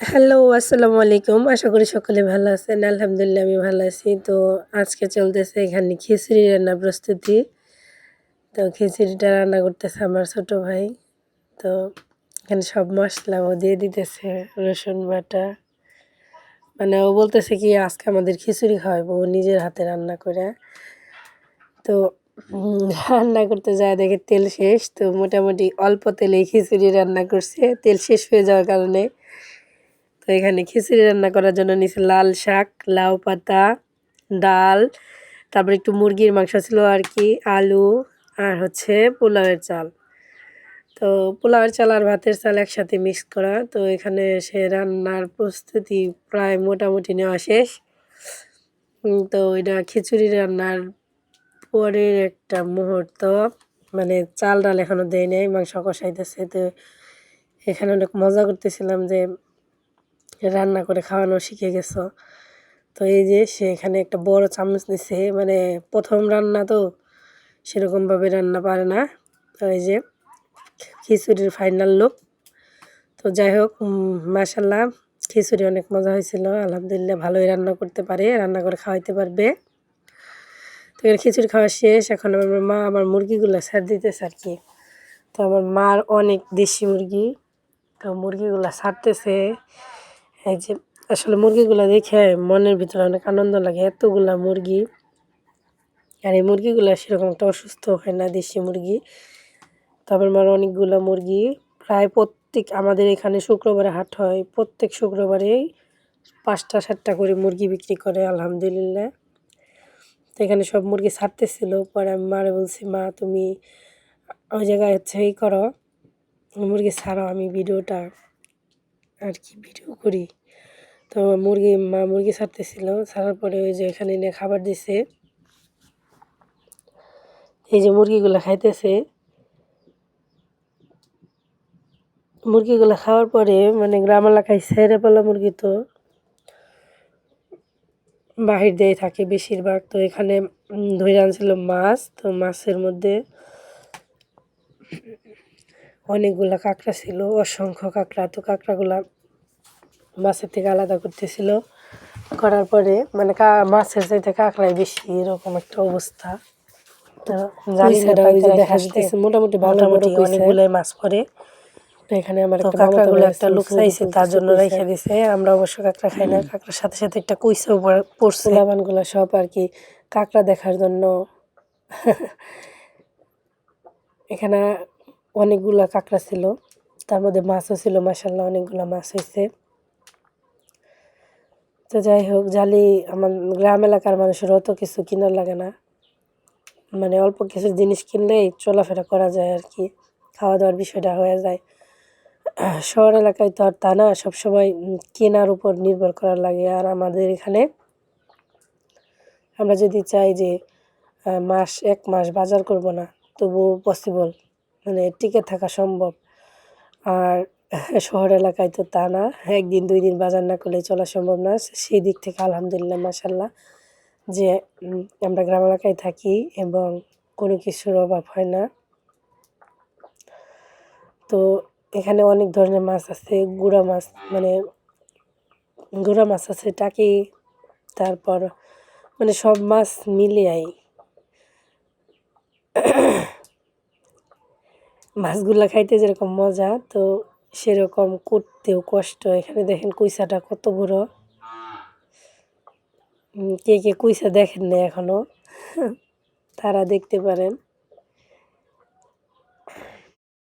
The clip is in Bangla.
হ্যালো, আসসালামু আলাইকুম। আশা করি সকলে ভালো আছেন। আলহামদুলিল্লাহ আমি ভালো আছি। তো আজকে চলতেছে এখানে খিচুড়ি রান্নার প্রস্তুতি। তো খিচুড়িটা রান্না করতেছে আমার ছোট ভাই। তো এখানে সব মসলা ও দিয়ে দিতেছে, রসুন বাটা। মানে ও বলতেছে কি আজকে আমাদের খিচুড়ি খাওয়াবো ও নিজের হাতে রান্না করে। তো রান্না করতে যায় দেখে তেল শেষ। তো মোটামুটি অল্প তেলেই খিচুড়ি রান্না করছে। তেল শেষ হয়ে যাওয়ার কারণে তো এখানে খিচুড়ি রান্না করার জন্য নিয়েছে লাল শাক, লাউ পাতা, ডাল, তারপর একটু মুরগির মাংস ছিল আর কি, আলু আর হচ্ছে পোলাওয়ের চাল। তো পোলাওয়ের চাল আর ভাতের চাল একসাথে মিক্স করা। তো এখানে সে রান্নার প্রস্তুতি প্রায় মোটামুটি নেওয়া শেষ। তো এটা খিচুড়ি রান্নার পরের একটা মুহূর্ত, মানে চাল ডাল এখনো দেয় নাই, মাংস কষাইতেছে। তো এখানে অনেক মজা করতেছিলাম যে রান্না করে খাওয়ানো শিখে গেছো। তো এই যে সে এখানে একটা বড় চামচ নিছে, মানে প্রথম রান্না তো সেরকমভাবে রান্না পারে না। তো এই যে খিচুড়ির ফাইনাল লুক। তো যাই হোক, মাশাল্লাহ খিচুড়ি অনেক মজা হয়েছিল। আলহামদুলিল্লাহ ভালোই রান্না করতে পারে, রান্না করে খাওয়াইতে পারবে। তো এখানে খিচুড়ি খাওয়া শেষ। এখন আমার মা আমার মুরগিগুলো ছাড় দিতেছে আর কি। তো আমার মার অনেক দেশি মুরগি, তো মুরগিগুলো ছাড়তেছে। এই যে আসলে মুরগিগুলো দেখে মনের ভিতরে অনেক আনন্দ লাগে, এতগুলা মুরগি। আর এই মুরগিগুলো সেরকম একটা অসুস্থ হয় না, দেশি মুরগি। তারপর আমার অনেকগুলো মুরগি, প্রায় প্রত্যেক আমাদের এখানে শুক্রবারে হাট হয়, প্রত্যেক শুক্রবারেই ৫টা ৭টা করে মুরগি বিক্রি করে আলহামদুলিল্লাহ। তো এখানে সব মুরগি ছাড়তেছিল। পরে আমি মারে বলছি, মা তুমি ওই জায়গায় হচ্ছে এই করো, মুরগি ছাড়ো, আমি ভিডিওটা আর কি ভিডিও করি। তো মা মুরগি ছাড়তেছিল, ছাড়ার পরে ওই যে এখানে এনে খাবার দিছে। এই যে মুরগিগুলো খাইতেছে। মুরগিগুলো খাওয়ার পরে মানে গ্রাম এলাকায় ছেড়ে পালা মুরগি তো বাহির দিয়ে থাকে বেশিরভাগ। তো এখানে ধরে আনছিল মাছ। তো মাছের মধ্যে অনেকগুলা কাঁকড়া ছিল, অসংখ্য কাঁকড়া। তো কাঁকড়াগুলা মাছের থেকে আলাদা করতেছিল, করার পরে মানে মাছের চাইতে কাঁকড়াই বেশি, এরকম একটা অবস্থা। তো জালিটা ওই যে দেখা যাইতেছে মোটামুটি ভালো বড় অনেকগুলাই মাছ পড়ে। তো এখানে আমার একটা কাঁকড়াগুলো একটা লোক চাইছে, তার জন্য রেখে দিছে। আমরা অবশ্য কাঁকড়া খাই না, কাঁকড়ার সাথে সাথে একটা কুইসাও পড়ছে। পোলাপানগুলো সব আর কি কাঁকড়া দেখার জন্য এখানে অনেকগুলা কাঁকড়া ছিল, তার মধ্যে মাছও ছিল। মাশাল্লাহ অনেকগুলা মাছ হয়েছে। তো যাই হোক, জালি আমার গ্রাম এলাকার মানুষের অত কিছু কেনার লাগে না, মানে অল্প কিছু জিনিস কিনলেই চলাফেরা করা যায় আর কি, খাওয়া দাওয়ার বিষয়টা হয়ে যায়। শহর এলাকায় তো আর তা না, সবসময় কেনার উপর নির্ভর করার লাগে। আর আমাদের এখানে আমরা যদি চাই যে 1 মাস বাজার করব না, তবুও পসিবল, মানে টিকে থাকা সম্ভব। আর শহর এলাকায় তো তা না, 1 দিন 2 দিন বাজার না করলে চলা সম্ভব না। সেই দিক থেকে আলহামদুলিল্লাহ মাশাল্লাহ যে আমরা গ্রাম এলাকায় থাকি এবং কোনো কিছুর অভাব হয় না। তো এখানে অনেক ধরনের মাছ আছে, গুড়া মাছ, মানে গুড়া মাছ আছে, টাকি, তারপর মানে সব মাছ মিলিয়াই মাছগুলা খাইতে যেরকম মজা, তো সেরকম করতেও কষ্ট। এখানে দেখেন কুইসাটা কত বড়। কে কে কুইসা দেখেন না এখনো, তারা দেখতে পারেন।